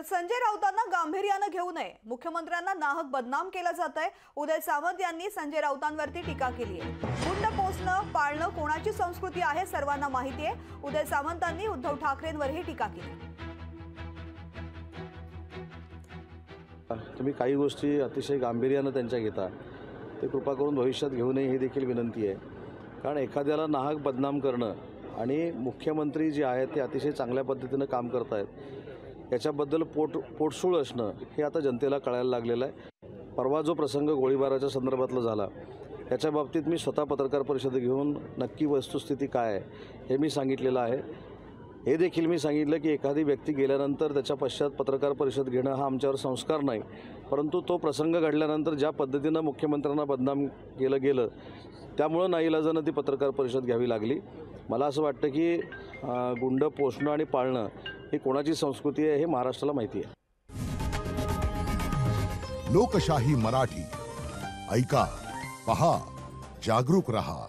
संजय राऊतांना गांभीर्याने घेऊ नये, मुख्यमंत्र्यांना नाहक बदनाम केलं जातंय। उदय सामंत यांनी संजय राऊतांवरती टीका केली आहे। गुंड पोसणं पाळणं कोणाची संस्कृती आहे सर्वांना माहिती आहे। उदय सामंतांनी उद्धव ठाकरेंवरही टीका केली। तुम्ही काही गोष्टी अतिशय गांभीर्याने त्यांच्या घेता, ते कृपा करून भविष्यात घेऊ नये ही देखील विनंती आहे। कारण एखाद्याला नाहक बदनाम करणं आणि मुख्यमंत्री जे आहेत ते अतिशय चांगल्या पद्धतीने काम करत आहेत, याच्याबद्दल पोटसूळ असणं हे आता जनतेला कळायला लागलेलं आहे। परवा जो प्रसंग गोळीबाराच्या संदर्भातला झाला, याच्या बाबतीत मी स्वतः पत्रकार परिषद घेऊन नक्की वस्तुस्थिती काय आहे हे मी सांगितलेलं आहे। हे देखील मी सांगितलं की एखादी व्यक्ती गेल्यानंतर त्याच्या पश्चात पत्रकार परिषद घेणं हा आमच्यावर संस्कार नाही, परंतु तो प्रसंग घडल्यानंतर ज्या पद्धतीनं मुख्यमंत्र्यांना बदनाम केलं गेलं त्यामुळं नाईलाजानं ती पत्रकार परिषद घ्यावी लागली। मला असं वाटतं की गुंड पोसणं आणि पाळणं ही कोणाची संस्कृती आहे हे महाराष्ट्राला माहिती आहे। लोकशाही मराठी ऐका, पहा, जागरूक रहा।